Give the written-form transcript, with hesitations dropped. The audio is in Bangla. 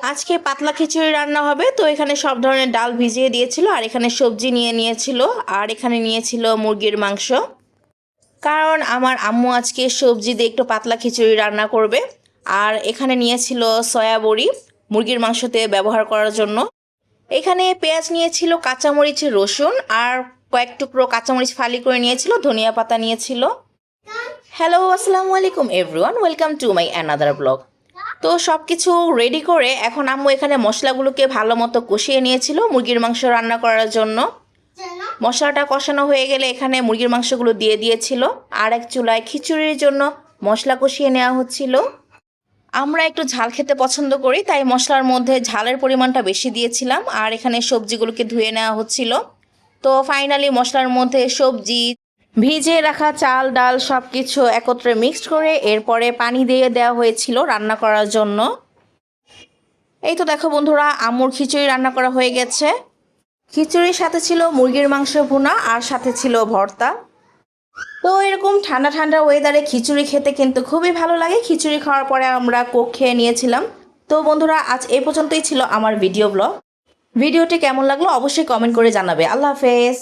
আজকে পাতলা খিচুড়ি রান্না হবে, তো এখানে সব ধরনের ডাল ভিজিয়ে দিয়েছিল, আর এখানে সবজি নিয়ে নিয়েছিল, আর এখানে নিয়েছিল মুরগির মাংস। কারণ আমার আম্মু আজকে সবজি দিয়ে একটু পাতলা খিচুড়ি রান্না করবে। আর এখানে নিয়েছিল সয়া বড়ি মুরগির মাংসতে ব্যবহার করার জন্য। এখানে পেঁয়াজ নিয়েছিল, কাঁচামরিচ, রসুন আর কয়েক টুকরো কাঁচামরিচ ফালি করে নিয়েছিল, ধনিয়া পাতা নিয়েছিল। হ্যালো, আসসালামু আলাইকুম everyone, welcome to my another blog. তো সব কিছু রেডি করে এখন আম্মু এখানে মশলাগুলোকে ভালো মতো কষিয়ে নিয়েছিল মুরগির মাংস রান্না করার জন্য। মশলাটা কষানো হয়ে গেলে এখানে মুরগির মাংসগুলো দিয়ে দিয়েছিল, আর এক চুলায় খিচুড়ির জন্য মশলা কষিয়ে নেওয়া হচ্ছিল। আমরা একটু ঝাল খেতে পছন্দ করি, তাই মশলার মধ্যে ঝালের পরিমাণটা বেশি দিয়েছিলাম, আর এখানে সবজিগুলোকে ধুয়ে নেওয়া হচ্ছিল। তো ফাইনালি মশলার মধ্যে সবজি, ভিজিয়ে রাখা চাল ডাল সব কিছু একত্রে মিক্সড করে এরপরে পানি দিয়ে দেওয়া হয়েছিল রান্না করার জন্য। এই তো দেখো বন্ধুরা, আম্মুর খিচুড়ি রান্না করা হয়ে গেছে। খিচুড়ির সাথে ছিল মুরগির মাংস ভুনা, আর সাথে ছিল ভর্তা। তো এরকম ঠান্ডা ঠান্ডা ওয়েদারে খিচুড়ি খেতে কিন্তু খুবই ভালো লাগে। খিচুড়ি খাওয়ার পরে আমরা কোক খেয়ে নিয়েছিলাম। তো বন্ধুরা, আজ এই পর্যন্তই ছিল আমার ভিডিও ব্লগ। ভিডিওটি কেমন লাগলো অবশ্যই কমেন্ট করে জানাবে। আল্লাহ হাফেজ।